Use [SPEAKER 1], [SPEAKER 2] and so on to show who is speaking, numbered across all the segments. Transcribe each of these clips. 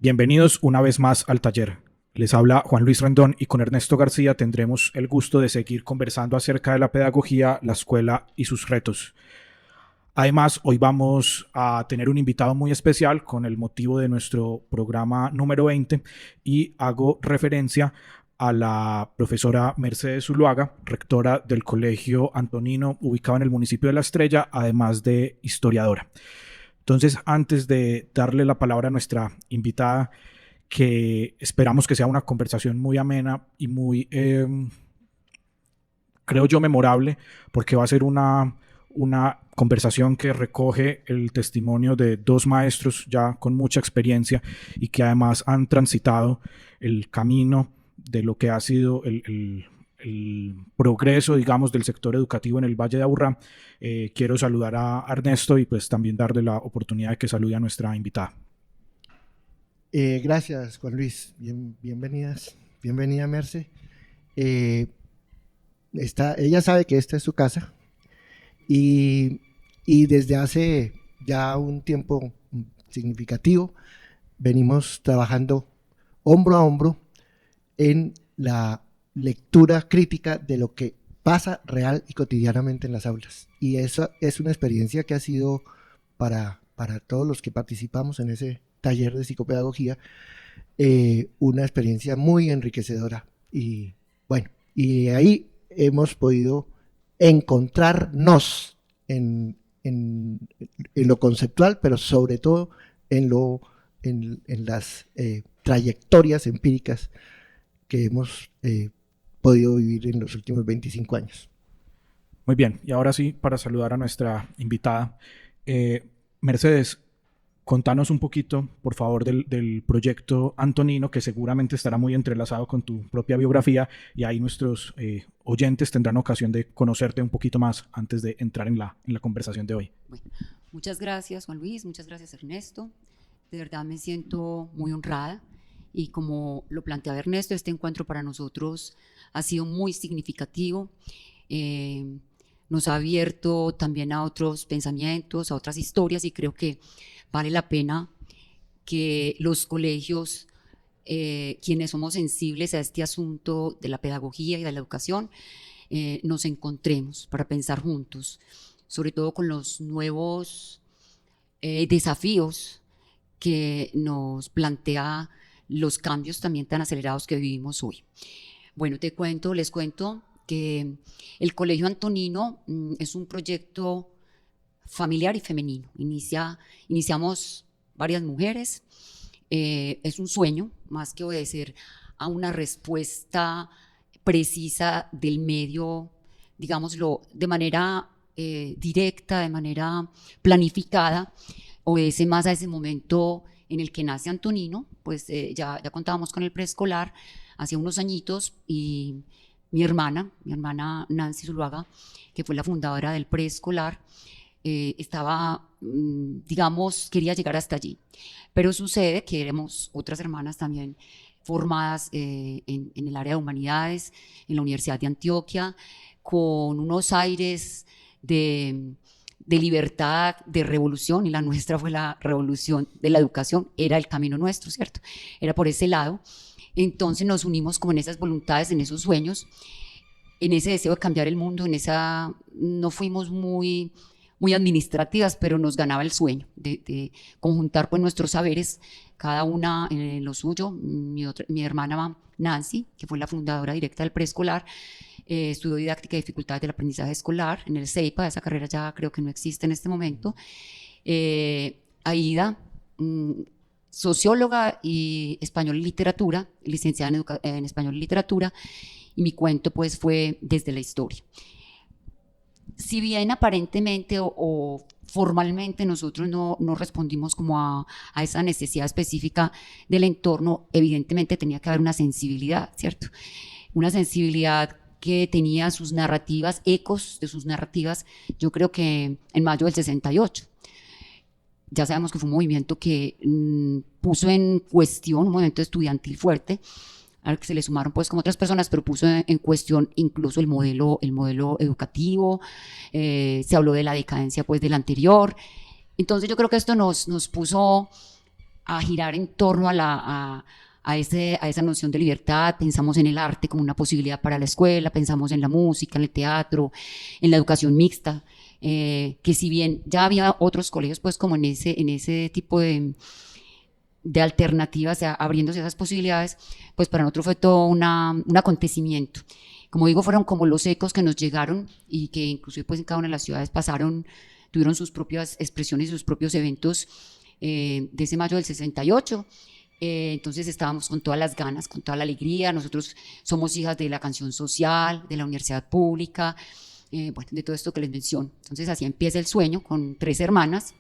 [SPEAKER 1] Bienvenidos una vez más al taller. Les habla Juan Luis Rendón y con Ernesto García tendremos el gusto de seguir conversando acerca de la pedagogía, la escuela y sus retos. Además, hoy vamos a tener un invitado muy especial con el motivo de nuestro programa número 20 y hago referencia a la profesora Mercedes Zuluaga, rectora del Colegio Antonino, ubicado en el municipio de La Estrella, además de historiadora. Entonces, antes de darle la palabra a nuestra invitada, que esperamos que sea una conversación muy amena y muy, creo yo, memorable, porque va a ser una conversación que recoge el testimonio de dos maestros ya con mucha experiencia y que además han transitado el camino de lo que ha sido el progreso, digamos, del sector educativo en el Valle de Aburrá. Quiero saludar a Ernesto y pues también darle la oportunidad de que salude a nuestra invitada.
[SPEAKER 2] Gracias, Juan Luis. Bienvenida, Merce. Ella sabe que esta es su casa y desde hace ya un tiempo significativo venimos trabajando hombro a hombro en la lectura crítica de lo que pasa real y cotidianamente en las aulas. Y esa es una experiencia que ha sido para todos los que participamos en ese taller de psicopedagogía, una experiencia muy enriquecedora. Y bueno, y ahí hemos podido encontrarnos en lo conceptual, pero sobre todo en las trayectorias empíricas que hemos podido vivir en los últimos 25 años.
[SPEAKER 1] Muy bien, y ahora sí, para saludar a nuestra invitada. Mercedes, contanos un poquito, por favor, del proyecto Antonino, que seguramente estará muy entrelazado con tu propia biografía, y ahí nuestros oyentes tendrán ocasión de conocerte un poquito más antes de entrar en la conversación de hoy.
[SPEAKER 3] Bueno, muchas gracias, Juan Luis, muchas gracias, Ernesto. De verdad me siento muy honrada y como lo planteaba Ernesto, este encuentro para nosotros ha sido muy significativo. Nos ha abierto también a otros pensamientos, a otras historias, y creo que vale la pena que los colegios, quienes somos sensibles a este asunto de la pedagogía y de la educación, nos encontremos para pensar juntos, sobre todo con los nuevos desafíos que nos plantea los cambios también tan acelerados que vivimos hoy. Bueno, les cuento que el Colegio Antonino es un proyecto familiar y femenino. Iniciamos varias mujeres. Es un sueño, más que obedecer a una respuesta precisa del medio, digámoslo, de manera directa, de manera planificada, obedece más a ese momento en el que nace Antonino. Pues ya contábamos con el preescolar hace unos añitos, y mi hermana Nancy Zuluaga, que fue la fundadora del preescolar, quería llegar hasta allí. Pero sucede que éramos otras hermanas también formadas en el área de humanidades, en la Universidad de Antioquia, con unos aires de libertad, de revolución, y la nuestra fue la revolución de la educación, era el camino nuestro, ¿cierto? Era por ese lado. Entonces nos unimos como en esas voluntades, en esos sueños, en ese deseo de cambiar el mundo, no fuimos muy administrativas, pero nos ganaba el sueño de conjuntar pues nuestros saberes, cada una en lo suyo. Mi hermana Nancy, que fue la fundadora directa del preescolar, estudió didáctica y dificultades del aprendizaje escolar en el CEIPA, esa carrera ya creo que no existe en este momento. Aida, socióloga y español y literatura, licenciada en español y literatura, y mi cuento pues fue desde la historia. Si bien aparentemente o formalmente nosotros no respondimos como a esa necesidad específica del entorno, evidentemente tenía que haber una sensibilidad, ¿cierto? Una sensibilidad que tenía sus narrativas, ecos de sus narrativas, yo creo que en mayo del 68. Ya sabemos que fue un movimiento que puso en cuestión, un movimiento estudiantil fuerte, al que se le sumaron pues como otras personas, pero puso en cuestión incluso el modelo educativo. Se habló de la decadencia pues del anterior. Entonces yo creo que esto nos puso a girar en torno a esa noción de libertad. Pensamos en el arte como una posibilidad para la escuela, pensamos en la música, en el teatro, en la educación mixta, que si bien ya había otros colegios pues como en ese tipo de alternativas, abriéndose esas posibilidades, pues para nosotros fue todo un acontecimiento. Como digo, fueron como los ecos que nos llegaron y que inclusive pues en cada una de las ciudades tuvieron sus propias expresiones y sus propios eventos de ese mayo del 68. Entonces estábamos con todas las ganas, con toda la alegría. Nosotros somos hijas de la canción social, de la universidad pública, bueno, de todo esto que les menciono. Entonces así empieza el sueño con 3 hermanas,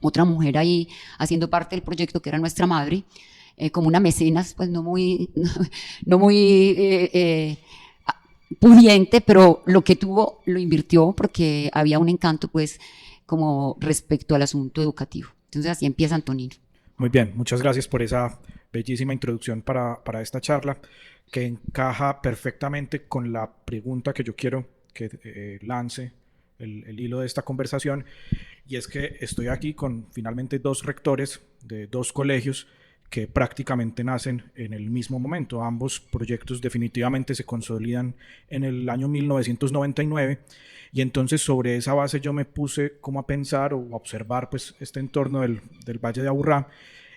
[SPEAKER 3] otra mujer ahí haciendo parte del proyecto que era nuestra madre, como una mecenas, pues no muy pudiente, pero lo que tuvo lo invirtió porque había un encanto pues como respecto al asunto educativo. Entonces así empieza Antonino.
[SPEAKER 1] Muy bien, muchas gracias por esa bellísima introducción para esta charla, que encaja perfectamente con la pregunta que yo quiero que lance el hilo de esta conversación, y es que estoy aquí con finalmente 2 rectores de 2 colegios que prácticamente nacen en el mismo momento. Ambos proyectos definitivamente se consolidan en el año 1999, y entonces sobre esa base yo me puse como a pensar o a observar pues este entorno del Valle de Aburrá,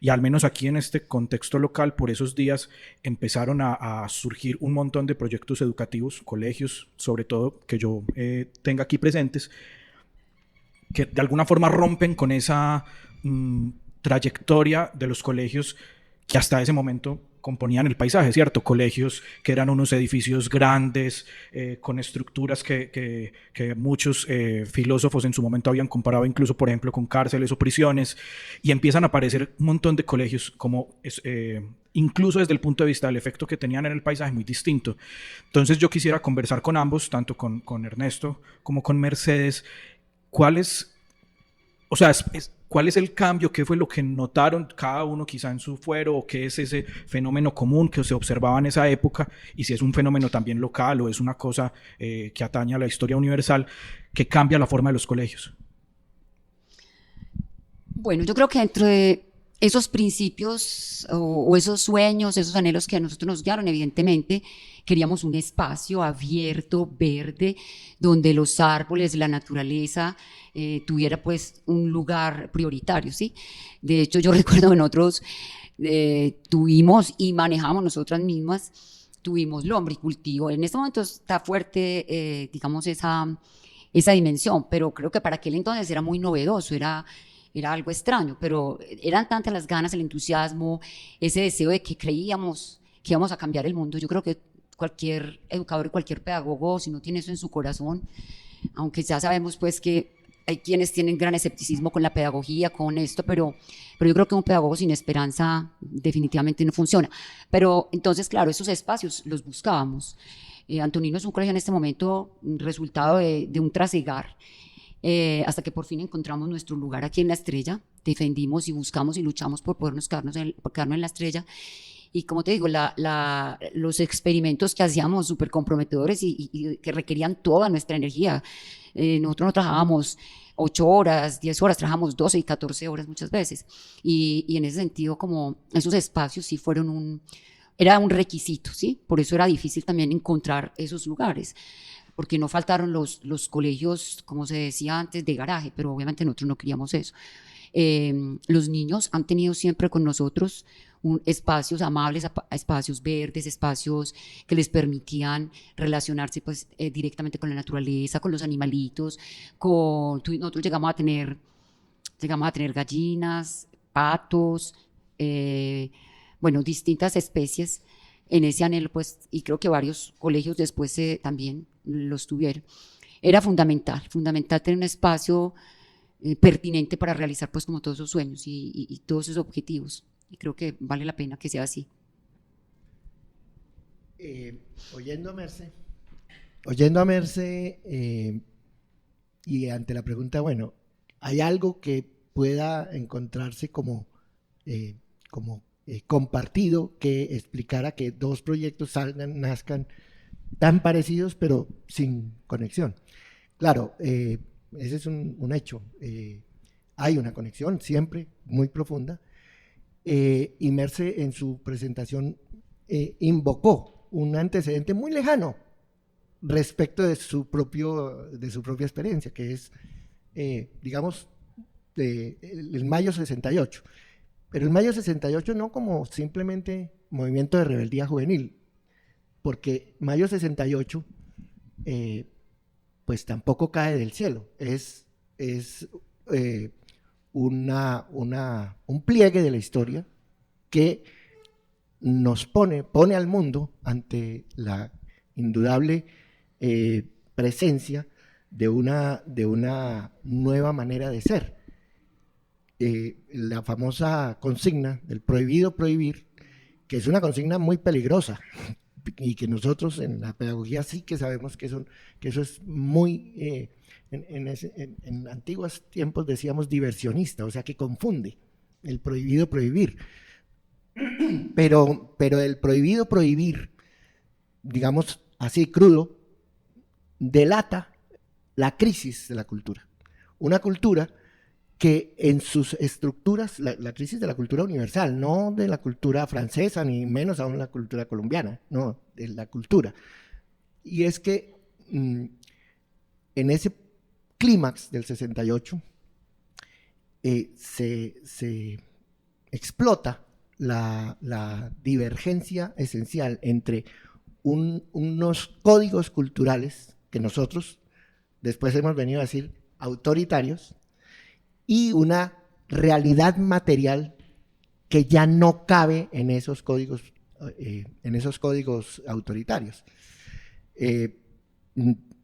[SPEAKER 1] y al menos aquí en este contexto local por esos días empezaron a surgir un montón de proyectos educativos, colegios sobre todo que yo tenga aquí presentes, que de alguna forma rompen con esa trayectoria de los colegios que hasta ese momento componían el paisaje, ¿cierto? Colegios que eran unos edificios grandes, con estructuras que muchos filósofos en su momento habían comparado incluso, por ejemplo, con cárceles o prisiones, y empiezan a aparecer un montón de colegios como incluso desde el punto de vista del efecto que tenían en el paisaje muy distinto. Entonces yo quisiera conversar con ambos, tanto con Ernesto como con Mercedes, ¿cuál es el cambio? ¿Qué fue lo que notaron cada uno quizá en su fuero? ¿O qué es ese fenómeno común que se observaba en esa época? Y si es un fenómeno también local o es una cosa que atañe a la historia universal, que cambia la forma de los colegios.
[SPEAKER 3] Bueno, yo creo que dentro de esos principios o esos sueños, esos anhelos que a nosotros nos guiaron, evidentemente queríamos un espacio abierto, verde, donde los árboles, la naturaleza tuviera pues un lugar prioritario, ¿sí? De hecho, yo recuerdo que nosotros tuvimos y manejamos nosotras mismas, tuvimos lombricultivo. En este momento está fuerte, digamos, esa dimensión, pero creo que para aquel entonces era muy novedoso, era algo extraño, pero eran tantas las ganas, el entusiasmo, ese deseo de que creíamos que íbamos a cambiar el mundo. Yo creo que cualquier educador y cualquier pedagogo, si no tiene eso en su corazón, aunque ya sabemos pues que hay quienes tienen gran escepticismo con la pedagogía, con esto, pero yo creo que un pedagogo sin esperanza definitivamente no funciona. Pero entonces, claro, esos espacios los buscábamos. Antonino es un colegio en este momento resultado de un trasegar, hasta que por fin encontramos nuestro lugar aquí en La Estrella. Defendimos y buscamos y luchamos por podernos quedarnos en La Estrella. Y como te digo, los experimentos que hacíamos súper comprometedores y que requerían toda nuestra energía. Nosotros no trabajábamos 8 horas, 10 horas, trabajamos 12 y 14 horas muchas veces. Y en ese sentido, como esos espacios sí era un requisito, ¿sí? Por eso era difícil también encontrar esos lugares, porque no faltaron los colegios, como se decía antes, de garaje, pero obviamente nosotros no queríamos eso. Los niños han tenido siempre con nosotros espacios amables, espacios verdes, espacios que les permitían relacionarse pues, directamente con la naturaleza, con los animalitos. Nosotros llegamos a tener gallinas, patos, bueno, distintas especies en ese anhelo, pues, y creo que varios colegios después también los tuvieron. Era fundamental tener un espacio pertinente para realizar pues como todos esos sueños y todos esos objetivos, y creo que vale la pena que sea así.
[SPEAKER 2] Oyendo a Merce y ante la pregunta, bueno, ¿hay algo que pueda encontrarse como compartido que explicara que 2 proyectos nazcan tan parecidos pero sin conexión? Claro, ese es un hecho. Hay una conexión siempre muy profunda, y Merce en su presentación invocó un antecedente muy lejano respecto de su propia experiencia, que es, digamos, el Mayo 68. Pero el Mayo 68 no como simplemente movimiento de rebeldía juvenil, porque Mayo 68 pues tampoco cae del cielo, es un pliegue de la historia que nos pone al mundo ante la indudable presencia de una nueva manera de ser. La famosa consigna del prohibido prohibir, que es una consigna muy peligrosa y que nosotros en la pedagogía sí que sabemos que eso es muy, en antiguos tiempos decíamos diversionista, o sea que confunde el prohibido prohibir. Pero el prohibido prohibir, digamos así crudo, delata la crisis de la cultura. Una cultura que en sus estructuras, la crisis de la cultura universal, no de la cultura francesa, ni menos aún la cultura colombiana, no, de la cultura. Y es que en ese clímax del 68 se explota la divergencia esencial entre unos códigos culturales que nosotros después hemos venido a decir autoritarios, y una realidad material que ya no cabe en esos códigos autoritarios.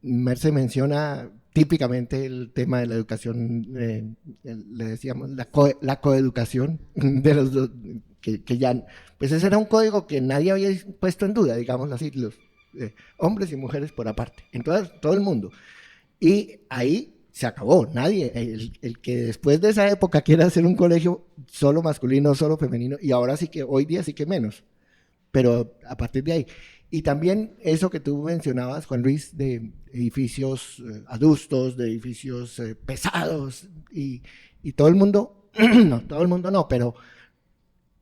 [SPEAKER 2] Merce menciona típicamente el tema de la educación, le decíamos la coeducación de los dos, que ya, pues ese era un código que nadie había puesto en duda, digamos así, los hombres y mujeres por aparte, en todo el mundo. Y ahí se acabó, nadie, el que después de esa época quiera hacer un colegio solo masculino, solo femenino, y ahora sí que, hoy día sí que menos, pero a partir de ahí. Y también eso que tú mencionabas, Juan Luis, de edificios adustos, de edificios pesados, y todo el mundo, no, todo el mundo no, pero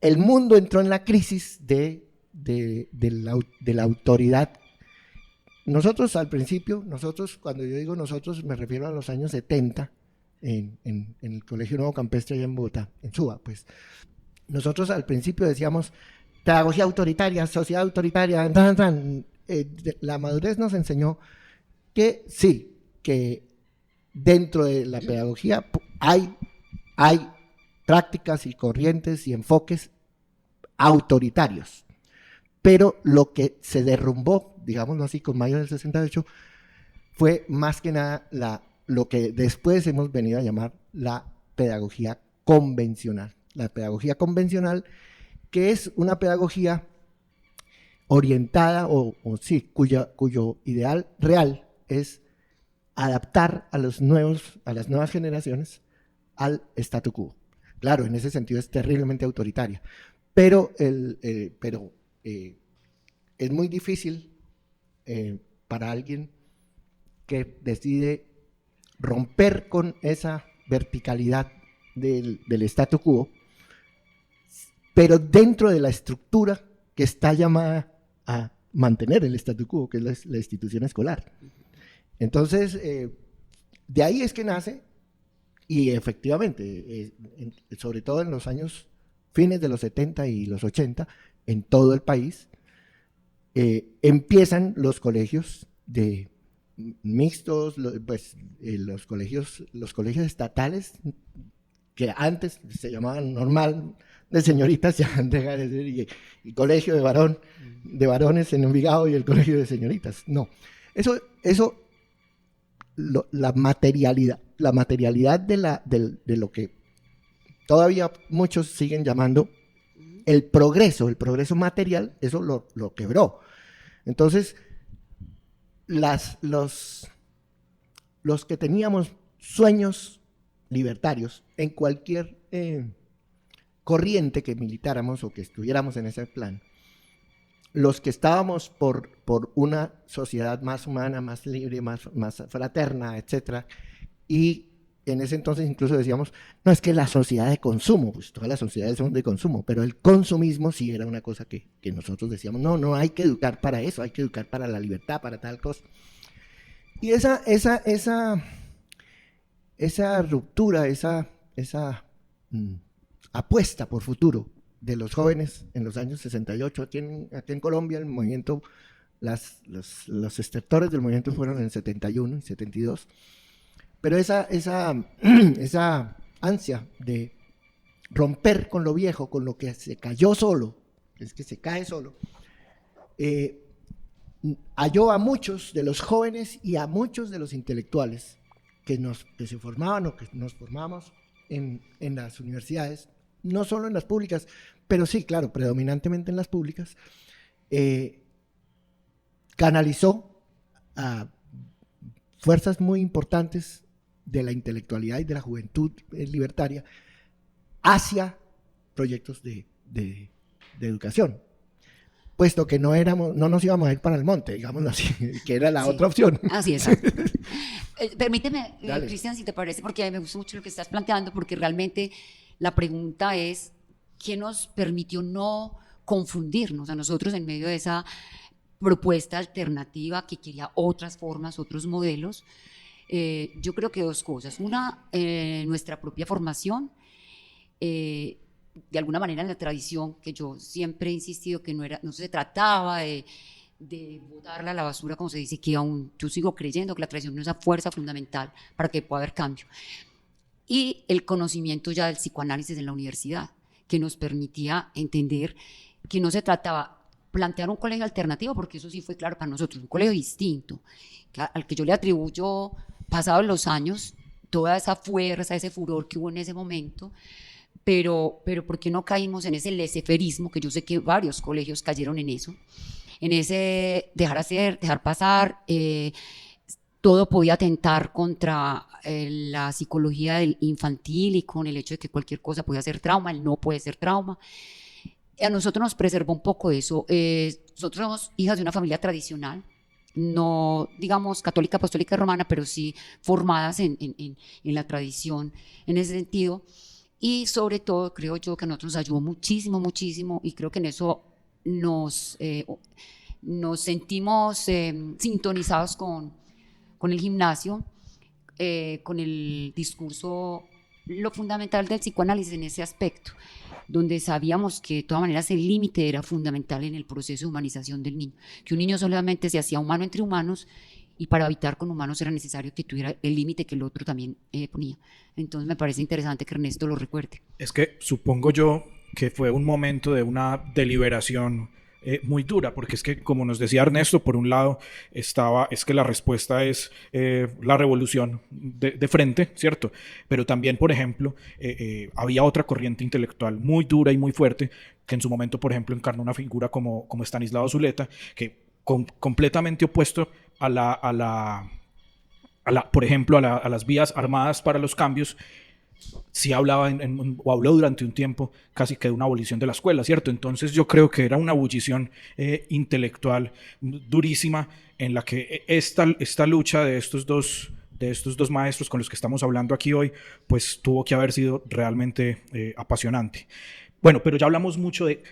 [SPEAKER 2] el mundo entró en la crisis de la autoridad. Nosotros al principio, cuando yo digo nosotros, me refiero a los años 70, en el Colegio Nuevo Campestre allá en Bogotá, en Suba, pues. Nosotros al principio decíamos, pedagogía autoritaria, sociedad autoritaria, la madurez nos enseñó que sí, que dentro de la pedagogía hay prácticas y corrientes y enfoques autoritarios, pero lo que se derrumbó, digámoslo así, con Mayo del 68, fue más que nada lo que después hemos venido a llamar la pedagogía convencional. La pedagogía convencional, que es una pedagogía orientada, cuyo ideal real es adaptar a las nuevas generaciones al statu quo. Claro, en ese sentido es terriblemente autoritaria, pero es muy difícil para alguien que decide romper con esa verticalidad del statu quo, pero dentro de la estructura que está llamada a mantener el statu quo, que es la institución escolar. Entonces, de ahí es que nace, y efectivamente, sobre todo en los años fines de los 70 y los 80, en todo el país, empiezan los colegios mixtos, los colegios estatales, que antes se llamaban normal de señoritas, ya deja de ser, y colegio de varones en Envigado y el colegio de señoritas. No, la materialidad de lo que todavía muchos siguen llamando el progreso material, eso lo quebró. Entonces, los que teníamos sueños libertarios en cualquier corriente que militáramos o que estuviéramos en ese plan, los que estábamos por una sociedad más humana, más libre, más fraterna, etc., y en ese entonces incluso decíamos, no, es que la sociedad de consumo, pues todas las sociedades son de consumo, pero el consumismo sí era una cosa que nosotros decíamos, no, no hay que educar para eso, hay que educar para la libertad, para tal cosa. Y esa ruptura, esa apuesta por futuro de los jóvenes en los años 68, aquí en Colombia el movimiento, los estertores del movimiento fueron en el 71 y 72, pero esa ansia de romper con lo viejo, con lo que se cayó solo, es que se cae solo, halló a muchos de los jóvenes y a muchos de los intelectuales que se formaban o que nos formamos en las universidades, no solo en las públicas, pero sí, claro, predominantemente en las públicas, canalizó a fuerzas muy importantes de la intelectualidad y de la juventud libertaria hacia proyectos de educación, puesto que no nos íbamos a ir para el monte, digámoslo así, que era la otra opción.
[SPEAKER 3] Así es. Permíteme, Cristian, si te parece, porque a mí me gusta mucho lo que estás planteando, porque realmente la pregunta es, ¿qué nos permitió no confundirnos a nosotros en medio de esa propuesta alternativa que quería otras formas, otros modelos? Yo creo que dos cosas. Una, nuestra propia formación, de alguna manera en la tradición, que yo siempre he insistido que no se trataba de botarla a la basura, como se dice, que aún yo sigo creyendo que la tradición es esa fuerza fundamental para que pueda haber cambio. Y el conocimiento ya del psicoanálisis en la universidad, que nos permitía entender que no se trataba plantear un colegio alternativo, porque eso sí fue claro para nosotros, un colegio distinto, al que yo le atribuyo, pasados los años, toda esa fuerza, ese furor que hubo en ese momento, pero ¿por qué no caímos en ese laissez-fairismo, que yo sé que varios colegios cayeron en eso, en ese dejar hacer, dejar pasar, todo podía atentar contra la psicología del infantil y con el hecho de que cualquier cosa podía ser trauma, el no puede ser trauma. A nosotros nos preservó un poco eso. Nosotros somos hijas de una familia tradicional, no digamos católica, apostólica y romana, pero sí formadas en la tradición en ese sentido. Y sobre todo creo yo que a nosotros nos ayudó muchísimo, muchísimo, y creo que en eso nos sentimos sintonizados con el gimnasio, con el discurso, lo fundamental del psicoanálisis en ese aspecto, donde sabíamos que de todas maneras el límite era fundamental en el proceso de humanización del niño, que un niño solamente se hacía humano entre humanos, y para habitar con humanos era necesario que tuviera el límite que el otro también ponía. Entonces me parece interesante que Ernesto lo recuerde.
[SPEAKER 1] Es que supongo yo que fue un momento de una deliberación muy dura, porque es que, como nos decía Ernesto, por un lado es que la respuesta es la revolución de frente, ¿cierto? Pero también, por ejemplo, había otra corriente intelectual muy dura y muy fuerte, que en su momento, por ejemplo, encarnó una figura como Estanislao Zuleta, que completamente opuesto por ejemplo, a las vías armadas para los cambios, sí hablaba o habló durante un tiempo casi que de una abolición de la escuela, ¿cierto? Entonces yo creo que era una ebullición intelectual durísima, en la que esta lucha de estos dos maestros con los que estamos hablando aquí hoy, pues tuvo que haber sido realmente apasionante. Bueno, pero ya hablamos mucho de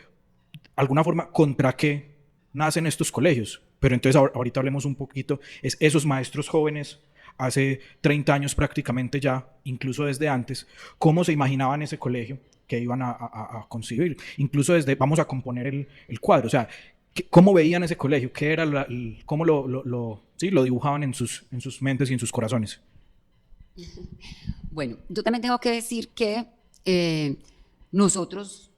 [SPEAKER 1] alguna forma contra qué nacen estos colegios, pero entonces ahorita hablemos un poquito, es esos maestros jóvenes hace 30 años prácticamente ya, incluso desde antes, cómo se imaginaban ese colegio que iban a concebir, incluso vamos a componer el cuadro, o sea, cómo veían ese colegio, qué era cómo lo dibujaban en sus mentes y en sus corazones.
[SPEAKER 3] Bueno, yo también tengo que decir que nosotros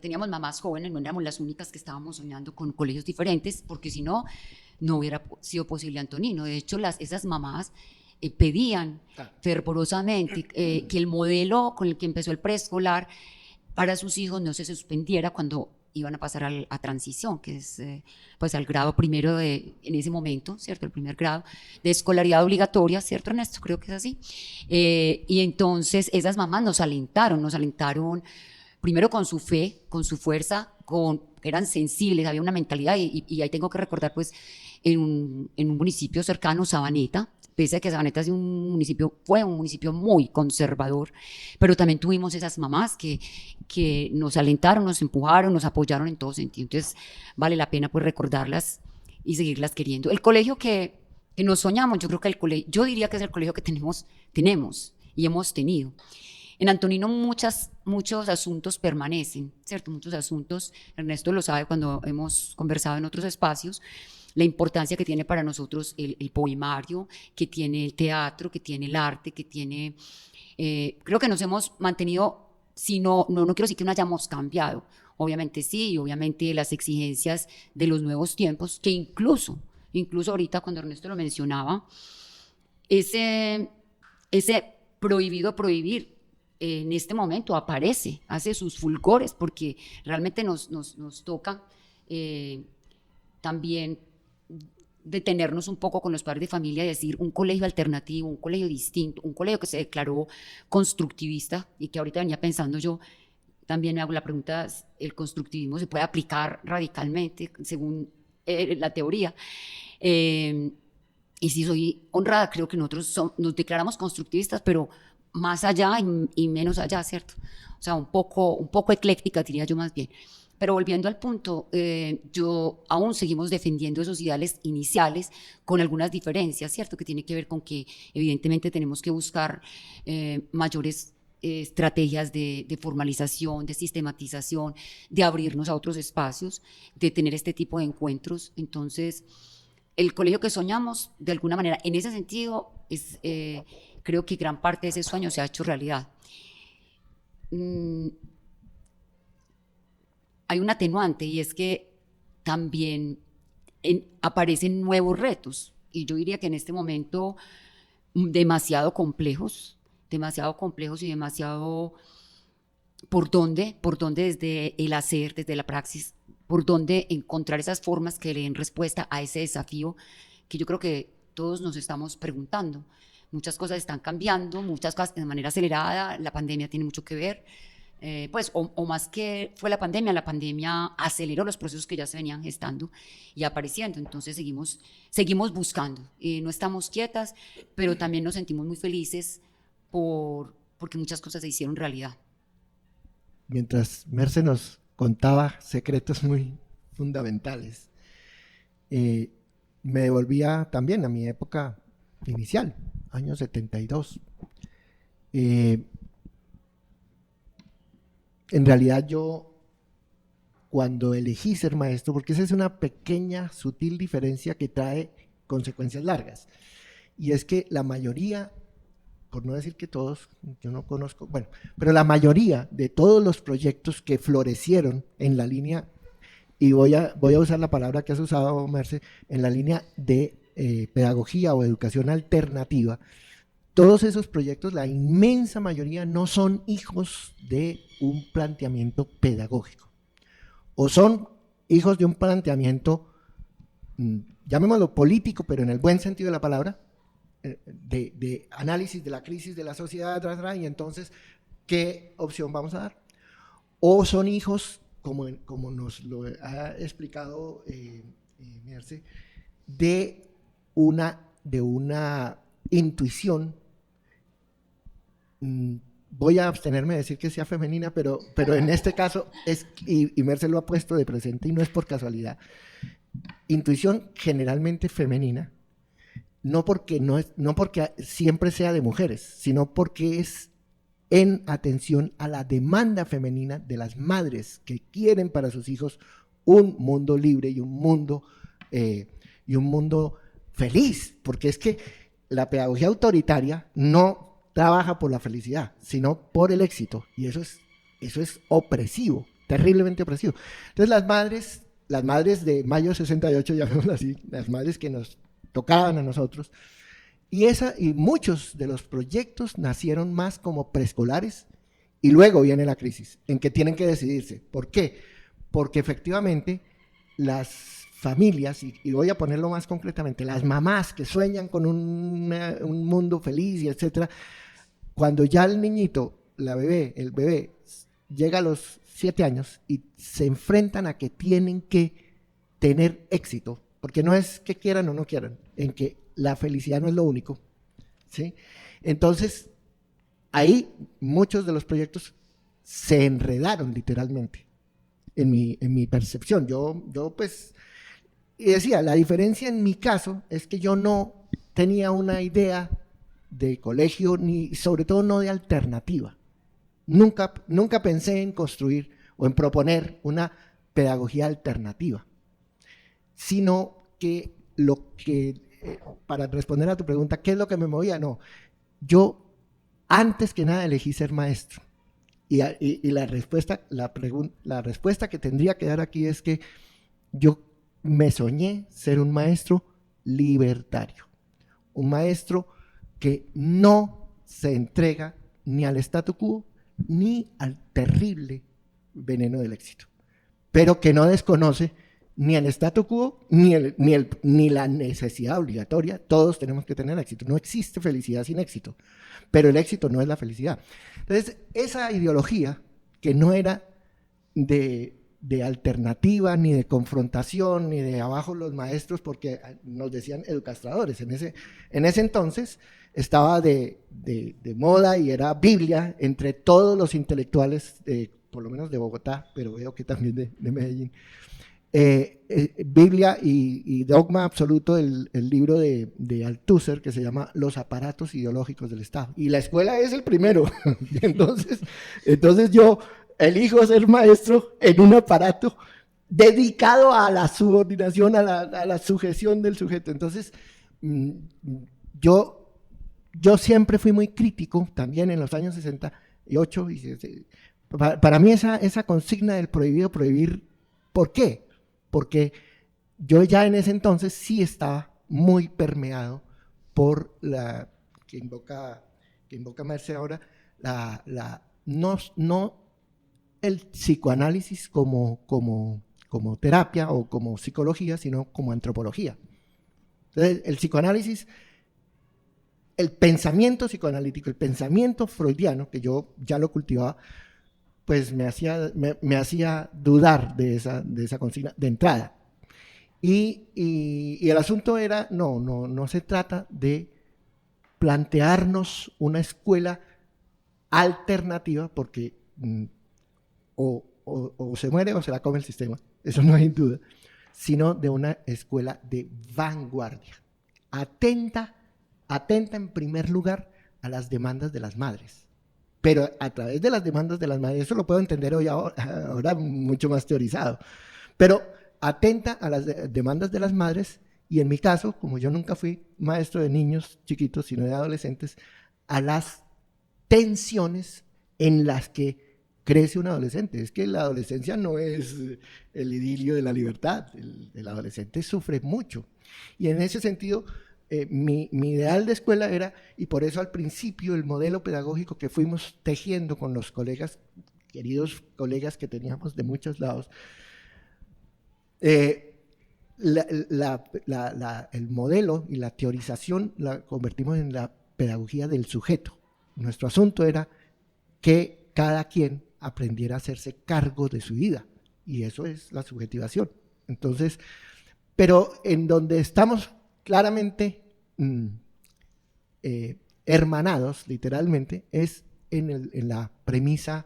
[SPEAKER 3] teníamos mamás jóvenes, no éramos las únicas que estábamos soñando con colegios diferentes, porque si no hubiera sido posible Antonino. De hecho, esas mamás pedían fervorosamente que el modelo con el que empezó el preescolar para sus hijos no se suspendiera cuando iban a pasar a transición, que es pues al grado primero en ese momento, ¿cierto? El primer grado de escolaridad obligatoria, ¿cierto, Ernesto? Creo que es así. Y entonces esas mamás nos alentaron primero con su fe, con su fuerza, eran sensibles, había una mentalidad, y ahí tengo que recordar pues en un municipio cercano, Sabaneta, pese a que Sabaneta fue un municipio muy conservador, pero también tuvimos esas mamás que nos alentaron, nos empujaron, nos apoyaron en todo sentido. Entonces vale la pena pues recordarlas y seguirlas queriendo. El colegio que nos soñamos, yo creo que yo diría que es el colegio que tenemos y hemos tenido. En Antonino muchos asuntos permanecen, ¿cierto? Muchos asuntos, Ernesto lo sabe cuando hemos conversado en otros espacios, la importancia que tiene para nosotros el poemario, que tiene el teatro, que tiene el arte, que tiene... creo que nos hemos mantenido, no quiero decir que no hayamos cambiado, obviamente sí, obviamente las exigencias de los nuevos tiempos, que incluso ahorita cuando Ernesto lo mencionaba, ese prohibido prohibir, en este momento aparece, hace sus fulgores, porque realmente nos toca también detenernos un poco con los padres de familia y decir un colegio alternativo, un colegio distinto, un colegio que se declaró constructivista y que ahorita venía pensando yo, también me hago la pregunta, ¿el constructivismo se puede aplicar radicalmente según la teoría? Y si soy honrada, creo que nosotros nos declaramos constructivistas, pero más allá y menos allá, ¿cierto? O sea, un poco ecléctica, diría yo más bien. Pero volviendo al punto, yo aún seguimos defendiendo esos ideales iniciales con algunas diferencias, ¿cierto? Que tiene que ver con que evidentemente tenemos que buscar mayores estrategias de formalización, de sistematización, de abrirnos a otros espacios, de tener este tipo de encuentros. Entonces, el colegio que soñamos, de alguna manera, en ese sentido, creo que gran parte de ese sueño se ha hecho realidad. Hay un atenuante y es que también aparecen nuevos retos y yo diría que en este momento demasiado complejos y demasiado por dónde desde el hacer, desde la praxis, por dónde encontrar esas formas que le den respuesta a ese desafío que yo creo que todos nos estamos preguntando. Muchas cosas están cambiando, muchas cosas de manera acelerada, la pandemia tiene mucho que ver, o más que fue la pandemia aceleró los procesos que ya se venían gestando y apareciendo, entonces seguimos buscando, no estamos quietas, pero también nos sentimos muy felices porque muchas cosas se hicieron realidad.
[SPEAKER 2] Mientras Merce nos contaba secretos muy fundamentales, me devolvía también a mi época inicial, año 72. En realidad yo, cuando elegí ser maestro, porque esa es una pequeña, sutil diferencia que trae consecuencias largas, y es que la mayoría, por no decir que todos, yo no conozco, bueno, pero la mayoría de todos los proyectos que florecieron en la línea, y voy a usar la palabra que has usado, Merce, en la línea de pedagogía o educación alternativa, todos esos proyectos, la inmensa mayoría no son hijos de un planteamiento pedagógico, o son hijos de un planteamiento, llamémoslo político, pero en el buen sentido de la palabra, de análisis de la crisis de la sociedad, y entonces, ¿qué opción vamos a dar? O son hijos, como nos lo ha explicado Merce, de una intuición, voy a abstenerme de decir que sea femenina, pero en este caso, y Merce lo ha puesto de presente y no es por casualidad, intuición generalmente femenina, no porque siempre sea de mujeres, sino porque es en atención a la demanda femenina de las madres que quieren para sus hijos un mundo libre y un mundo feliz, porque es que la pedagogía autoritaria no trabaja por la felicidad, sino por el éxito, y eso es opresivo, terriblemente opresivo. Entonces las madres de mayo 68, llamémoslo así, las madres que nos tocaban a nosotros, y muchos de los proyectos nacieron más como preescolares, y luego viene la crisis, en que tienen que decidirse. ¿Por qué? Porque efectivamente las familias, y voy a ponerlo más concretamente, las mamás que sueñan con un mundo feliz y etcétera, cuando ya el niñito, el bebé, llega a los 7 años y se enfrentan a que tienen que tener éxito, porque no es que quieran o no quieran, en que la felicidad no es lo único, ¿sí? Entonces, ahí muchos de los proyectos se enredaron literalmente en mi percepción. Yo pues, y decía, la diferencia en mi caso es que yo no tenía una idea de colegio, ni sobre todo no de alternativa. Nunca pensé en construir o en proponer una pedagogía alternativa, sino que para responder a tu pregunta, ¿qué es lo que me movía? No, yo antes que nada elegí ser maestro. Y la respuesta que tendría que dar aquí es que yo me soñé ser un maestro libertario, un maestro que no se entrega ni al statu quo ni al terrible veneno del éxito, pero que no desconoce ni el statu quo ni la necesidad obligatoria. Todos tenemos que tener éxito. No existe felicidad sin éxito, pero el éxito no es la felicidad. Entonces, esa ideología que no era de alternativa, ni de confrontación, ni de abajo los maestros, porque nos decían educastradores. En ese entonces estaba de moda y era Biblia entre todos los intelectuales, por lo menos de Bogotá, pero veo que también de Medellín. Biblia y dogma absoluto el libro de Althusser que se llama Los aparatos ideológicos del Estado. Y la escuela es el primero. entonces yo elijo ser maestro en un aparato dedicado a la subordinación, a la sujeción del sujeto. Entonces, yo siempre fui muy crítico, también en los años 68. Para mí esa consigna del prohibido prohibir, ¿por qué? Porque yo ya en ese entonces sí estaba muy permeado por la que invoca Merce ahora, no el psicoanálisis como terapia o como psicología, sino como antropología. Entonces, el psicoanálisis, el pensamiento psicoanalítico, el pensamiento freudiano, que yo ya lo cultivaba, pues me hacía dudar de esa consigna de entrada. Y el asunto era, no se trata de plantearnos una escuela alternativa, porque o se muere o se la come el sistema, eso no hay duda, sino de una escuela de vanguardia, atenta en primer lugar a las demandas de las madres. Pero a través de las demandas de las madres, eso lo puedo entender ahora mucho más teorizado, pero atenta a las demandas de las madres, y en mi caso, como yo nunca fui maestro de niños chiquitos, sino de adolescentes, a las tensiones en las que crece un adolescente. Es que la adolescencia no es el idilio de la libertad, el adolescente sufre mucho, y en ese sentido mi ideal de escuela era, y por eso al principio el modelo pedagógico que fuimos tejiendo con los colegas, queridos colegas que teníamos de muchos lados, el modelo y la teorización la convertimos en la pedagogía del sujeto. Nuestro asunto era que cada quien aprendiera a hacerse cargo de su vida, y eso es la subjetivación. Entonces, pero en donde estamos claramente hermanados, literalmente, es en la premisa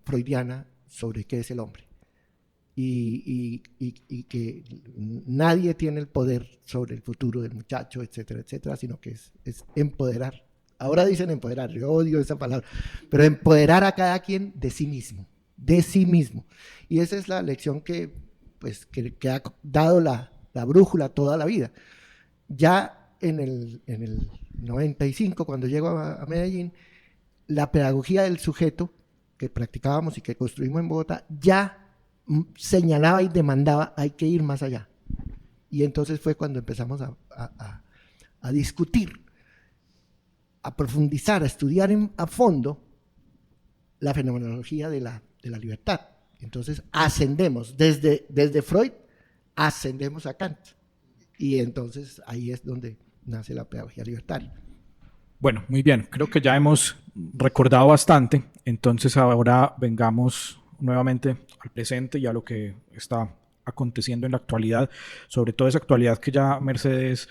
[SPEAKER 2] freudiana sobre qué es el hombre. Y que nadie tiene el poder sobre el futuro del muchacho, etcétera, etcétera, sino que es empoderar. Ahora dicen empoderar, yo odio esa palabra, pero empoderar a cada quien de sí mismo. Y esa es la lección que ha dado la brújula toda la vida. Ya en el 95, cuando llego a Medellín, la pedagogía del sujeto que practicábamos y que construimos en Bogotá ya señalaba y demandaba, hay que ir más allá. Y entonces fue cuando empezamos a discutir, a profundizar, a estudiar a fondo la fenomenología de la libertad. Entonces ascendemos, desde Freud ascendemos a Kant. Y entonces ahí es donde nace la pedagogía libertaria.
[SPEAKER 1] Bueno, muy bien. Creo que ya hemos recordado bastante. Entonces ahora vengamos nuevamente al presente y a lo que está aconteciendo en la actualidad, sobre todo esa actualidad que ya Mercedes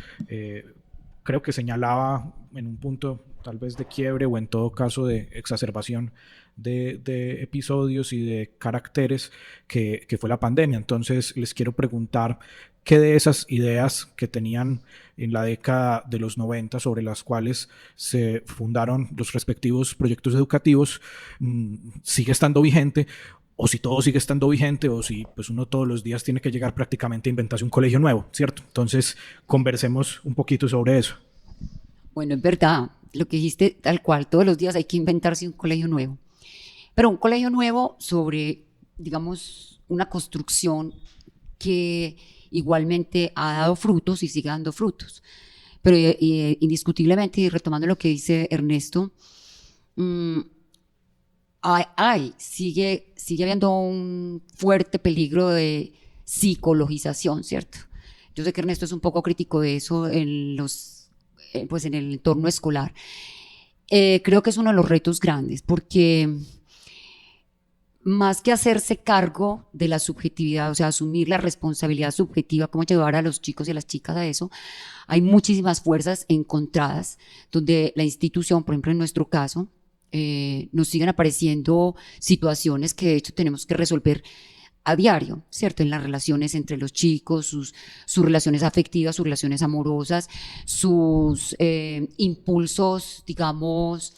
[SPEAKER 1] creo que señalaba en un punto tal vez de quiebre o en todo caso de exacerbación de episodios y de caracteres que fue la pandemia. Entonces les quiero preguntar qué de esas ideas que tenían en la década de los 90 sobre las cuales se fundaron los respectivos proyectos educativos sigue estando vigente, o si todo sigue estando vigente, o si pues uno todos los días tiene que llegar prácticamente a inventarse un colegio nuevo, ¿cierto? Entonces conversemos un poquito sobre eso.
[SPEAKER 3] Bueno, es verdad, lo que dijiste tal cual, todos los días hay que inventarse un colegio nuevo. Pero un colegio nuevo sobre, digamos, una construcción que igualmente ha dado frutos y sigue dando frutos. Pero indiscutiblemente, y retomando lo que dice Ernesto, sigue habiendo un fuerte peligro de psicologización, ¿cierto? Yo sé que Ernesto es un poco crítico de eso pues en el entorno escolar. Creo que es uno de los retos grandes, porque más que hacerse cargo de la subjetividad, o sea, asumir la responsabilidad subjetiva, cómo llevar a los chicos y a las chicas a eso, hay muchísimas fuerzas encontradas, donde la institución, por ejemplo, en nuestro caso, nos siguen apareciendo situaciones que de hecho tenemos que resolver a diario, ¿cierto? En las relaciones entre los chicos, sus relaciones afectivas, sus relaciones amorosas, sus impulsos, digamos,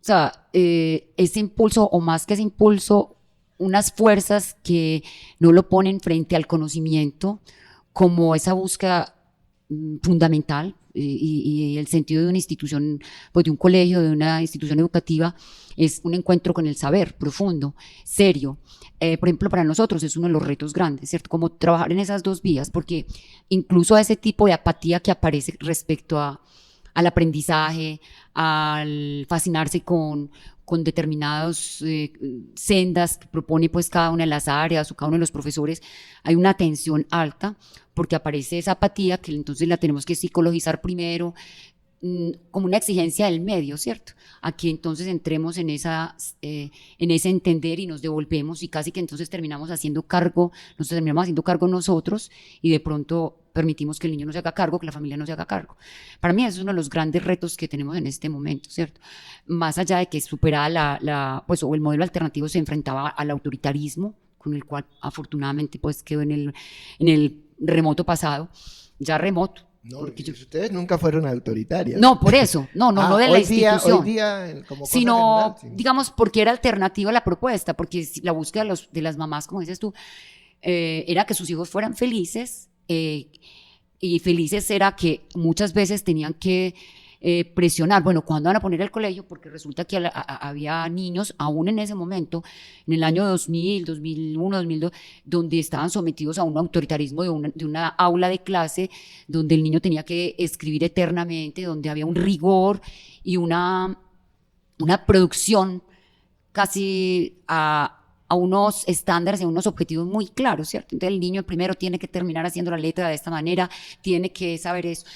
[SPEAKER 3] o sea, ese impulso o más que ese impulso, unas fuerzas que no lo ponen frente al conocimiento como esa búsqueda fundamental y el sentido de una institución, pues de un colegio, de una institución educativa, es un encuentro con el saber profundo, serio. Por ejemplo, para nosotros es uno de los retos grandes, ¿cierto? Como trabajar en esas dos vías, porque incluso a ese tipo de apatía que aparece respecto al aprendizaje, al fascinarse con determinadas sendas que propone pues cada una de las áreas o cada uno de los profesores, hay una tensión alta porque aparece esa apatía que entonces la tenemos que psicologizar primero, como una exigencia del medio, ¿cierto? Aquí entonces entremos en ese entender y nos devolvemos y casi que entonces terminamos haciendo cargo nosotros y de pronto permitimos que el niño no se haga cargo, que la familia no se haga cargo. Para mí eso es uno de los grandes retos que tenemos en este momento, ¿cierto? Más allá de que superaba pues, o el modelo alternativo se enfrentaba al autoritarismo, con el cual afortunadamente pues quedó en el remoto pasado, ya remoto.
[SPEAKER 2] No, ustedes nunca fueron autoritarias.
[SPEAKER 3] No, por eso, no de la institución.
[SPEAKER 2] Hoy día, como cosa
[SPEAKER 3] sino,
[SPEAKER 2] general, sí.
[SPEAKER 3] digamos, porque era alternativa a la propuesta, porque la búsqueda de las mamás, como dices tú, era que sus hijos fueran felices, y felices era que muchas veces tenían que presionar, bueno, ¿cuándo van a poner el colegio? Porque resulta que había niños, aún en ese momento, en el año 2000, 2001, 2002, donde estaban sometidos a un autoritarismo de una aula de clase, donde el niño tenía que escribir eternamente, donde había un rigor y una producción casi a unos estándares, a unos objetivos muy claros, ¿cierto? Entonces el niño primero tiene que terminar haciendo la letra de esta manera, tiene que saber eso.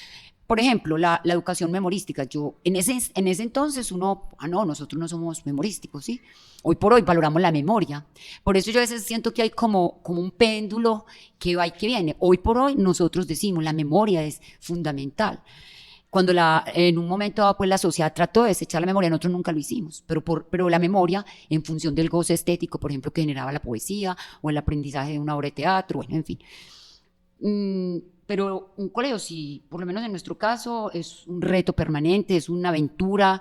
[SPEAKER 3] Por ejemplo, la educación memorística. En ese entonces nosotros no somos memorísticos, ¿sí? Hoy por hoy valoramos la memoria. Por eso yo a veces siento que hay como un péndulo que va y que viene. Hoy por hoy nosotros decimos la memoria es fundamental. Cuando en un momento dado, pues la sociedad trató de desechar la memoria, nosotros nunca lo hicimos, pero la memoria en función del goce estético, por ejemplo, que generaba la poesía o el aprendizaje de una obra de teatro, bueno, en fin. Pero un colegio, sí, por lo menos en nuestro caso, es un reto permanente, es una aventura.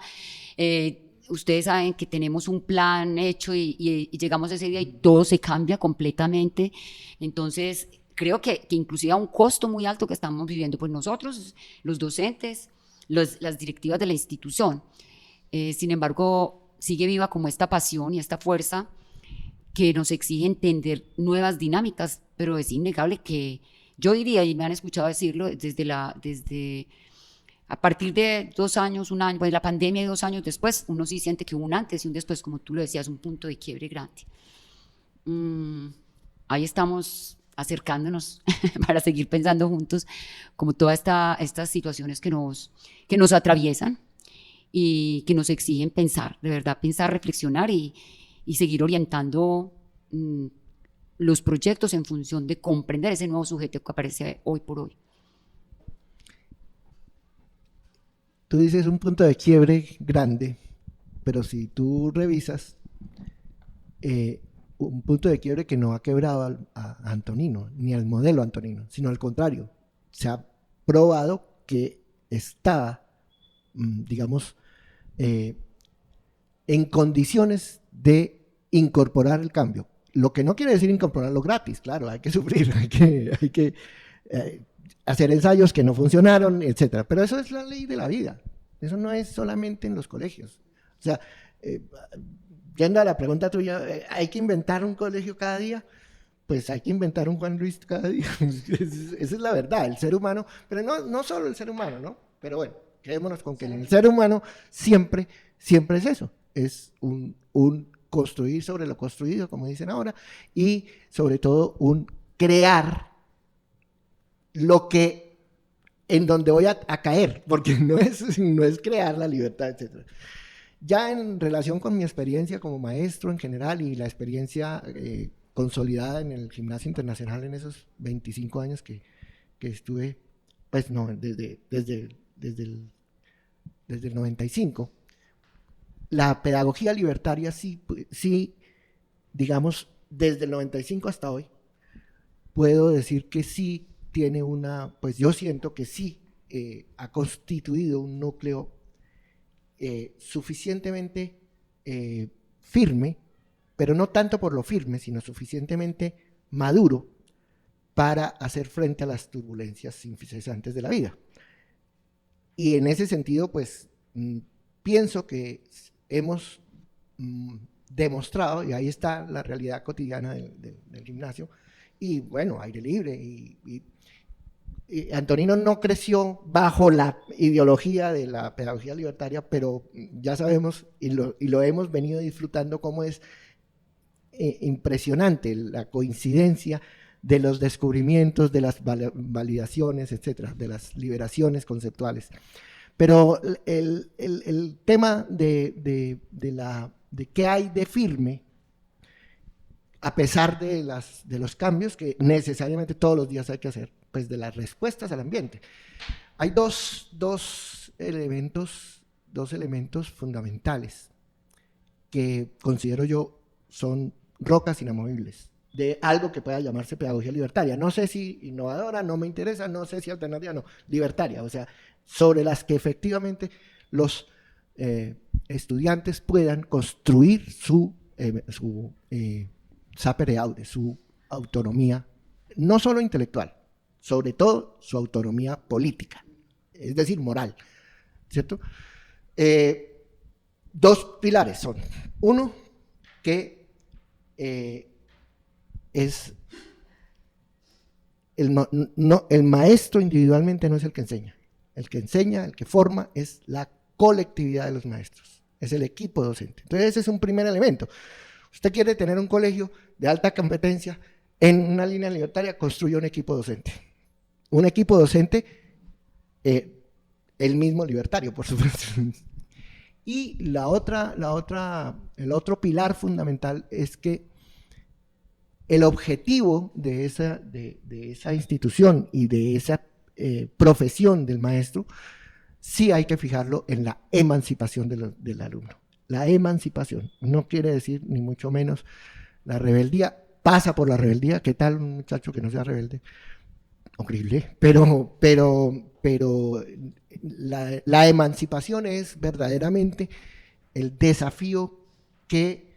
[SPEAKER 3] Ustedes saben que tenemos un plan hecho y llegamos a ese día y todo se cambia completamente. Entonces, creo que inclusive a un costo muy alto que estamos viviendo, pues nosotros, los docentes, las directivas de la institución. Sin embargo, sigue viva como esta pasión y esta fuerza que nos exige entender nuevas dinámicas, pero es innegable que yo diría, y me han escuchado decirlo, desde a partir de 2 años, 1 año, pues la pandemia y 2 años después, uno sí siente que hubo un antes y un después, como tú lo decías, un punto de quiebre grande. Ahí estamos acercándonos para seguir pensando juntos como todas estas situaciones que nos atraviesan y que nos exigen pensar, de verdad, pensar, reflexionar y seguir orientando los proyectos en función de comprender ese nuevo sujeto que aparece hoy por hoy.
[SPEAKER 2] Tú dices un punto de quiebre grande, pero si tú revisas, un punto de quiebre que no ha quebrado a Antonino, ni al modelo Antonino, sino al contrario, se ha probado que estaba, digamos, en condiciones de incorporar el cambio. Lo que no quiere decir incorporarlo gratis, claro, hay que sufrir, hay que hacer ensayos que no funcionaron, etcétera. Pero eso es la ley de la vida, eso no es solamente en los colegios. O sea, yendo a la pregunta tuya, ¿hay que inventar un colegio cada día? Pues hay que inventar un Juan Luis cada día. Esa es la verdad, el ser humano, pero no solo el ser humano, ¿no? Pero bueno, quedémonos con que el ser humano siempre es eso, es un construir sobre lo construido, como dicen ahora, y sobre todo un crear lo que, en donde voy a caer, porque no es crear la libertad, etc. Ya en relación con mi experiencia como maestro en general y la experiencia consolidada en el Gimnasio Internacional en esos 25 años que estuve, pues no, desde el 95, la pedagogía libertaria sí, digamos, desde el 95 hasta hoy, puedo decir que sí tiene pues yo siento que sí ha constituido un núcleo suficientemente firme, pero no tanto por lo firme, sino suficientemente maduro para hacer frente a las turbulencias incesantes de la vida. Y en ese sentido, pues, pienso que hemos demostrado, y ahí está la realidad cotidiana del gimnasio, y bueno, aire libre, y Antonino no creció bajo la ideología de la pedagogía libertaria, pero ya sabemos, y lo hemos venido disfrutando, cómo es impresionante la coincidencia de los descubrimientos, de las validaciones, etcétera, de las liberaciones conceptuales. Pero el tema de qué hay de firme, a pesar de los cambios que necesariamente todos los días hay que hacer, pues de las respuestas al ambiente. Hay dos elementos fundamentales que considero yo son rocas inamovibles de algo que pueda llamarse pedagogía libertaria. No sé si innovadora, no me interesa, no sé si alternativa, no, libertaria, o sea, sobre las que efectivamente los estudiantes puedan construir su sapere aude, su autonomía, no solo intelectual, sobre todo su autonomía política, es decir, moral, ¿cierto? Dos pilares son, uno, que es el maestro individualmente no es el que enseña, el que forma es la colectividad de los maestros, es el equipo docente. Entonces ese es un primer elemento. Usted quiere tener un colegio de alta competencia en una línea libertaria, construye un equipo docente. Un equipo docente, el mismo libertario, por supuesto. Y el otro pilar fundamental es que el objetivo de esa institución y de esa profesión del maestro, sí hay que fijarlo en la emancipación del alumno. La emancipación no quiere decir ni mucho menos la rebeldía, pasa por la rebeldía. ¿Qué tal un muchacho que no sea rebelde? Horrible, pero la emancipación es verdaderamente el desafío que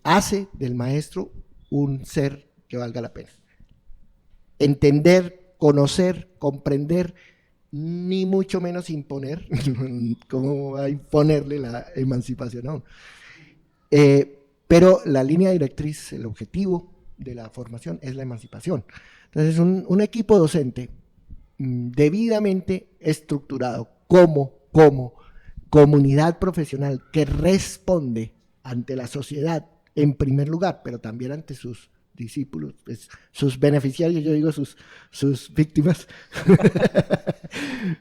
[SPEAKER 2] hace del maestro un ser que valga la pena. Entender, conocer, comprender, ni mucho menos imponer. ¿Cómo va a imponerle la emancipación a uno? Pero la línea directriz, el objetivo de la formación es la emancipación. Entonces, un equipo docente debidamente estructurado como comunidad profesional que responde ante la sociedad en primer lugar, pero también ante sus discípulos, pues, sus beneficiarios, yo digo sus víctimas,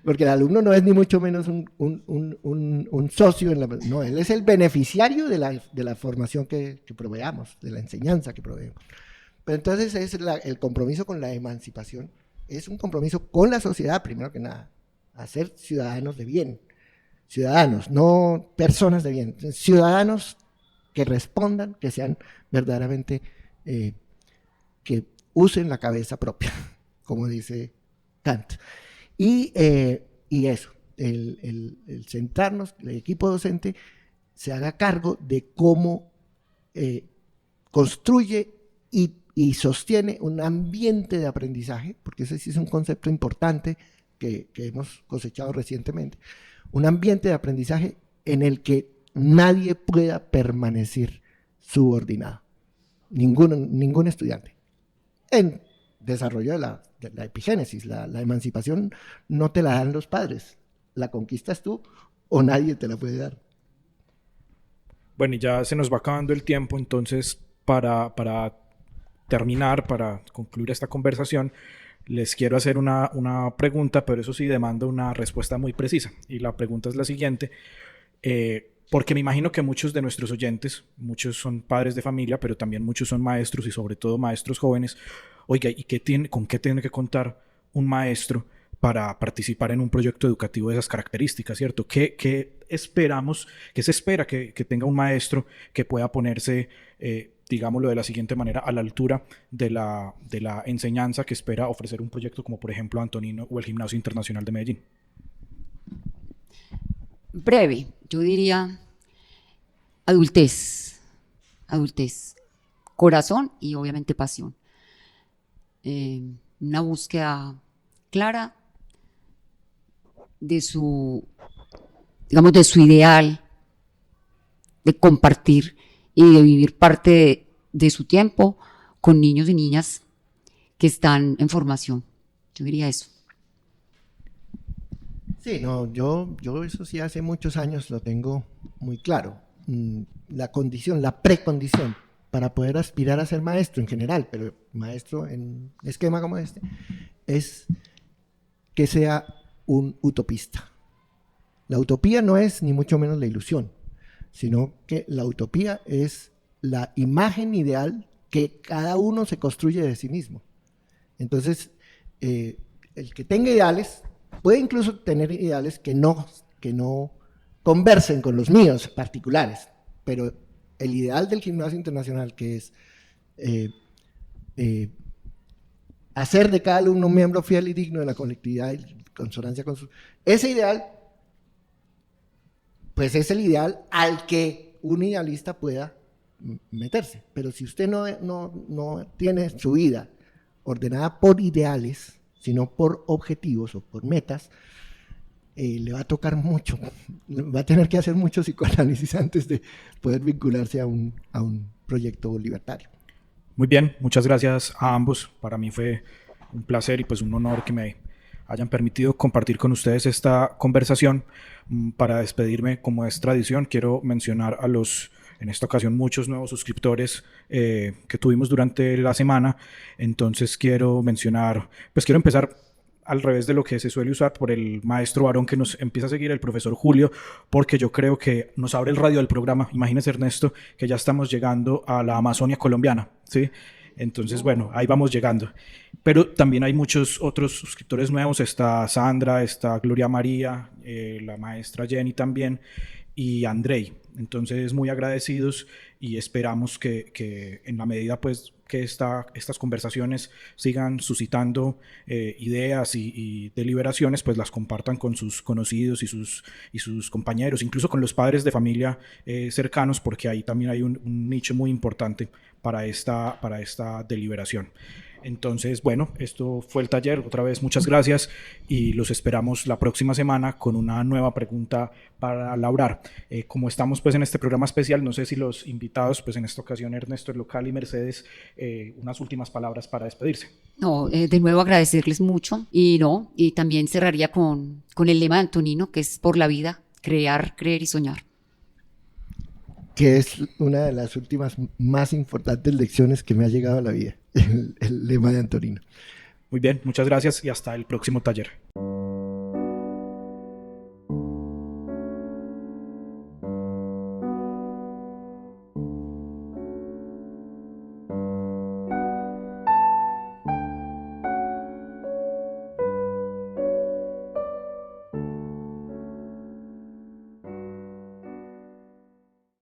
[SPEAKER 2] porque el alumno no es ni mucho menos un socio, no, él es el beneficiario de la formación que proveamos, de la enseñanza que proveemos. Pero entonces el compromiso con la emancipación es un compromiso con la sociedad, primero que nada, a ser ciudadanos de bien, ciudadanos, no personas de bien, ciudadanos que respondan, que sean verdaderamente, que usen la cabeza propia, como dice Kant. Y eso, el centrarnos, el equipo docente se haga cargo de cómo construye y sostiene un ambiente de aprendizaje, porque ese sí es un concepto importante que hemos cosechado recientemente, un ambiente de aprendizaje en el que nadie pueda permanecer subordinado, ningún estudiante. En desarrollo de la epigénesis, la emancipación no te la dan los padres, la conquistas tú o nadie te la puede dar.
[SPEAKER 1] Bueno, y ya se nos va acabando el tiempo, entonces para terminar, para concluir esta conversación, les quiero hacer una pregunta, pero eso sí demanda una respuesta muy precisa. Y la pregunta es la siguiente, porque me imagino que muchos de nuestros oyentes, muchos son padres de familia, pero también muchos son maestros y sobre todo maestros jóvenes. Oiga, ¿y con qué tiene que contar un maestro para participar en un proyecto educativo de esas características, ¿cierto? ¿Qué esperamos, qué se espera que tenga un maestro que pueda ponerse, digámoslo de la siguiente manera, a la altura de la enseñanza que espera ofrecer un proyecto como por ejemplo Antonino o el Gimnasio Internacional de Medellín?
[SPEAKER 3] Breve, yo diría adultez, corazón y obviamente pasión. Una búsqueda clara de su ideal, de compartir y de vivir parte de su tiempo con niños y niñas que están en formación. Yo diría eso.
[SPEAKER 2] Sí, no, yo eso sí hace muchos años lo tengo muy claro. La condición, la precondición para poder aspirar a ser maestro en general, pero maestro en esquema como este, es que sea un utopista. La utopía no es ni mucho menos la ilusión, sino que la utopía es la imagen ideal que cada uno se construye de sí mismo. Entonces, el que tenga ideales, puede incluso tener ideales que no conversen con los míos particulares, pero el ideal del Gimnasio Internacional, que es hacer de cada alumno un miembro fiel y digno de la colectividad en consonancia con su... Ese ideal, pues es el ideal al que un idealista pueda meterse. Pero si usted no tiene su vida ordenada por ideales, sino por objetivos o por metas, le va a tocar mucho, va a tener que hacer mucho psicoanálisis antes de poder vincularse a un proyecto libertario.
[SPEAKER 1] Muy bien, muchas gracias a ambos. Para mí fue un placer y pues un honor que me hayan permitido compartir con ustedes esta conversación. Para despedirme, como es tradición, quiero mencionar a los, en esta ocasión, muchos nuevos suscriptores que tuvimos durante la semana. Entonces quiero empezar al revés de lo que se suele usar, por el maestro varón que nos empieza a seguir, el profesor Julio, porque yo creo que nos abre el radio del programa. Imagínese, Ernesto, que ya estamos llegando a la Amazonia colombiana, ¿sí? Entonces, bueno, ahí vamos llegando. Pero también hay muchos otros suscriptores nuevos. Está Sandra, está Gloria María, la maestra Jenny también, y Andrei. Entonces, muy agradecidos y esperamos que en la medida pues que estas conversaciones sigan suscitando ideas y deliberaciones, pues las compartan con sus conocidos y sus compañeros, incluso con los padres de familia cercanos, porque ahí también hay un nicho muy importante para esta deliberación. Entonces, bueno, esto fue el taller. Otra vez, muchas gracias y los esperamos la próxima semana con una nueva pregunta para elaborar. Como estamos pues en este programa especial, no sé si los invitados, pues en esta ocasión Ernesto, el local, y Mercedes, unas últimas palabras para despedirse.
[SPEAKER 3] No, de nuevo agradecerles mucho y también cerraría con el lema de Antonino, que es por la vida, crear, creer y soñar.
[SPEAKER 2] que es una de las últimas más importantes lecciones que me ha llegado a la vida, el lema de Antonino.
[SPEAKER 1] Muy bien, muchas gracias y hasta el próximo taller.